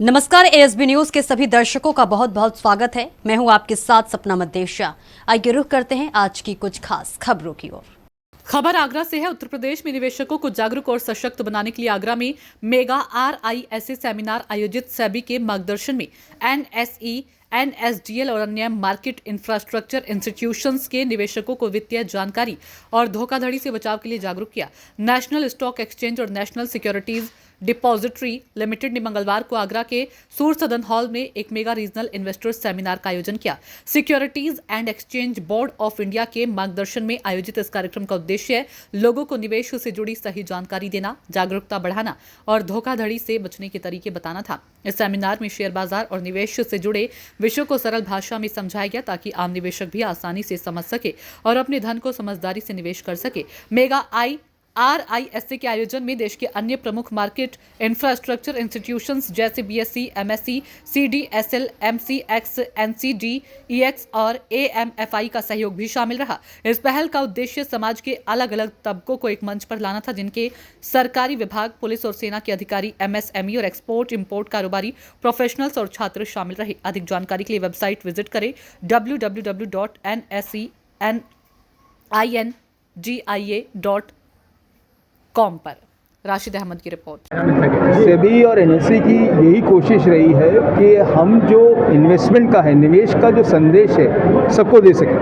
नमस्कार, ASB news के सभी दर्शकों का बहुत बहुत स्वागत है। मैं हूं आपके साथ सपना मदेशिया। आइए रुख करते हैं आज की कुछ खास खबरों की ओर। खबर आगरा से है। उत्तर प्रदेश में निवेशकों को जागरूक और सशक्त बनाने के लिए आगरा में मेगा RISA सेमिनार आयोजित सेबी के मार्गदर्शन में NSE, NSDL और अन्य मार्केट इंफ्रास्ट्रक्चर इंस्टीट्यूशंस के निवेशकों को वित्तीय जानकारी और धोखाधड़ी से बचाव के लिए जागरूक किया। नेशनल स्टॉक एक्सचेंज और नेशनल सिक्योरिटीज डिपॉजिटरी लिमिटेड ने मंगलवार को आगरा के सूर सदन हॉल में एक मेगा रीजनल इन्वेस्टर्स सेमिनार का आयोजन किया। Securities and exchange board of India के मार्गदर्शन में आयोजित इस कार्यक्रम का उद्देश्य लोगों को निवेश से जुड़ी सही जानकारी देना, जागरूकता बढ़ाना और धोखाधड़ी से बचने के तरीके बताना था। इस सेमिनार में शेयर बाजार और निवेश से जुड़े विषयों को सरल भाषा में समझाया गया ताकि आम निवेशक भी आसानी से समझ सके और अपने धन को समझदारी से निवेश कर सके। मेगा RISA के आयोजन में देश के अन्य प्रमुख मार्केट इंफ्रास्ट्रक्चर इंस्टीट्यूशंस जैसे BSE, MSE, CDSL, MCX, NCD, EX और AMFI का सहयोग भी शामिल रहा। इस पहल का उद्देश्य समाज के अलग अलग तबकों को एक मंच पर लाना था, जिनके सरकारी विभाग, पुलिस और सेना के अधिकारी, MSME और एक्सपोर्ट इंपोर्ट कारोबारी, प्रोफेशनल्स और छात्र शामिल रहे। अधिक जानकारी के लिए वेबसाइट विजिट करें www.nsenindia.com पर। राशिद अहमद की रिपोर्ट। सेबी और NSE की यही कोशिश रही है कि हम जो इन्वेस्टमेंट का है, निवेश का जो संदेश है, सबको दे सकें।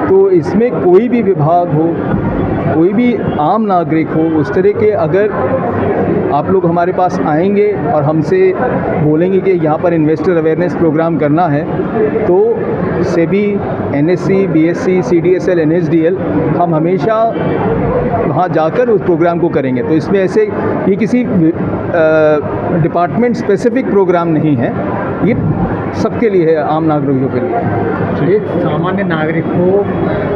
तो इसमें कोई भी विभाग हो, कोई भी आम नागरिक हो, उस तरह के अगर आप लोग हमारे पास आएंगे और हमसे बोलेंगे कि यहाँ पर इन्वेस्टर अवेयरनेस प्रोग्राम करना है, तो SEBI, NSE, BSE, CDSL, NSDL हम हमेशा वहाँ जाकर उस प्रोग्राम को करेंगे। तो इसमें ऐसे ये किसी डिपार्टमेंट स्पेसिफिक प्रोग्राम नहीं है, ये सबके लिए है, आम नागरिकों के लिए। एक सामान्य नागरिक को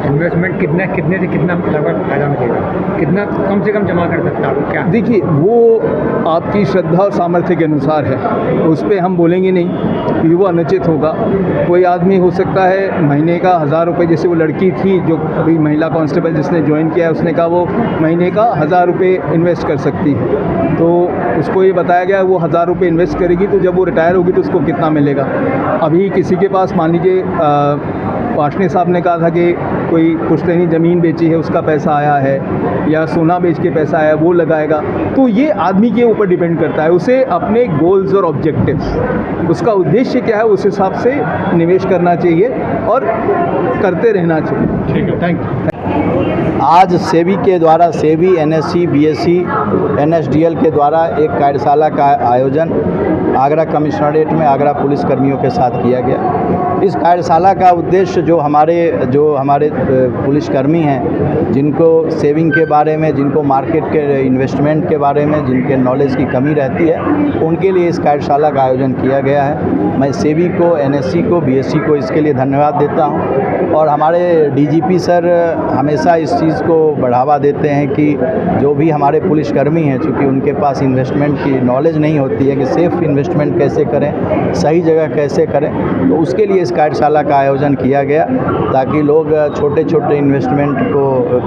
इन्वेस्टमेंट कितने से कितना लगभग फायदा मिलेगा, कितना कम से कम जमा कर सकता है क्या? देखिए, वो आपकी श्रद्धा और सामर्थ्य के अनुसार है, उस पर हम बोलेंगे नहीं कि वो अनुचित होगा। कोई आदमी हो सकता है महीने का 1000 रुपये, जैसे वो लड़की थी जो अभी महिला कांस्टेबल जिसने ज्वाइन किया है, उसने कहा वो महीने का 1000 रुपये इन्वेस्ट कर सकती है। तो उसको ये बताया गया वो 1000 रुपये इन्वेस्ट करेगी, तो जब वो रिटायर होगी तो उसको कितना मिलेगा। अभी किसी के पास मान लीजिए वाशने साहब ने कहा था कि कोई पुश्तैनी ज़मीन बेची है, उसका पैसा आया है, या सोना बेच के पैसा आया, वो लगाएगा। तो ये आदमी के ऊपर डिपेंड करता है, उसे अपने गोल्स और ऑब्जेक्टिव्स, उसका उद्देश्य क्या है, उस हिसाब से निवेश करना चाहिए और करते रहना चाहिए। ठीक है, थैंक यू। आज सेबी के द्वारा, सेबी, NSE, BSE, NSDL के द्वारा एक कार्यशाला का आयोजन आगरा कमिश्नरेट में आगरा पुलिस कर्मियों के साथ किया गया। इस कार्यशाला का उद्देश्य जो हमारे पुलिसकर्मी हैं, जिनको सेविंग के बारे में, जिनको मार्केट के इन्वेस्टमेंट के बारे में, जिनके नॉलेज की कमी रहती है, उनके लिए इस कार्यशाला का आयोजन किया गया है। मैं सेबी को, NSE को, BSE को इसके लिए धन्यवाद देता हूँ। और हमारे DGP सर हमेशा इस चीज़ को बढ़ावा देते हैं कि जो भी हमारे पुलिसकर्मी हैं, चूँकि उनके पास इन्वेस्टमेंट की नॉलेज नहीं होती है कि सेफ़ इन्वेस्टमेंट कैसे करें, सही जगह कैसे करें, तो उसके लिए इस कार्यशाला का आयोजन किया गया ताकि लोग छोटे छोटे इन्वेस्टमेंट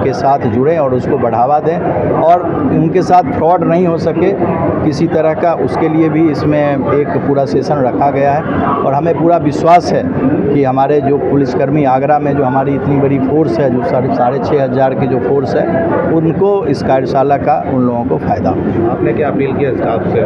के साथ जुड़ें और उसको बढ़ावा दें और उनके साथ फ्रॉड नहीं हो सके किसी तरह का। उसके लिए भी इसमें एक पूरा सेशन रखा गया है और हमें पूरा विश्वास है कि हमारे जो पुलिसकर्मी आगरा में, जो हमारी इतनी बड़ी फोर्स है, जो 6500 की जो फोर्स है, उनको इस कार्यशाला का, उन लोगों को फ़ायदा होगा। आपने क्या अपील किया स्टाफ से?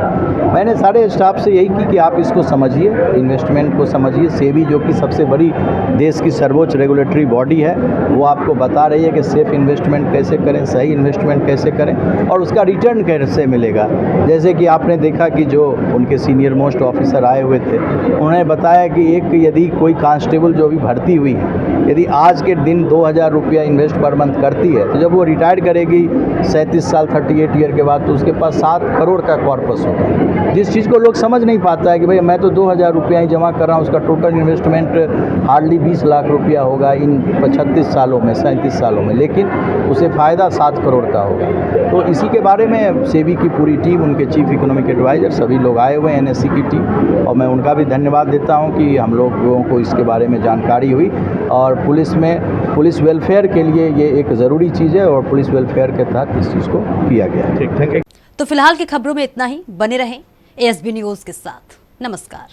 मैंने सारे स्टाफ से यही की कि आप इसको समझिए, इन्वेस्टमेंट को समझिए। सेबी जो कि सबसे बड़ी देश की सर्वोच्च रेगुलेटरी बॉडी है, वो आपको बता रही है कि सेफ इन्वेस्टमेंट कैसे करें, सही इन्वेस्टमेंट कैसे करें और उसका रिटर्न कैसे मिलेगा। जैसे कि आपने देखा कि जो उनके सीनियर मोस्ट ऑफिसर आए हुए थे, उन्होंने बताया कि यदि कोई कांस्टेबल जो अभी भर्ती हुई है, यदि आज के दिन 2000 रुपया इन्वेस्ट पर मंथ करती है, तो जब वो रिटायर करेगी 37 साल 38 ईयर के बाद, तो उसके पास 7 करोड़ का कॉर्पस होगा। जिस चीज़ को लोग समझ नहीं पाता है कि भाई मैं तो 2000 रुपया ही जमा कर रहा हूँ, उसका टोटल इन्वेस्टमेंट हार्डली 20 लाख रुपया होगा इन 36 सालों में, 37 सालों में, लेकिन उसे फ़ायदा 7 करोड़ का होगा। तो इसी के बारे में सेबी की पूरी टीम, उनके चीफ इकोनॉमिक एडवाइज़र, सभी लोग आए हुए हैं, NSE की टीम, और मैं उनका भी धन्यवाद देता हूँ कि हम लोगों को इसके बारे में जानकारी हुई। और पुलिस वेलफेयर के लिए ये एक ज़रूरी चीज़ है और पुलिस वेलफेयर के तहत इस चीज़ को किया गया है। तो फिलहाल की खबरों में इतना ही। बने रहें ASB न्यूज़ के साथ। नमस्कार।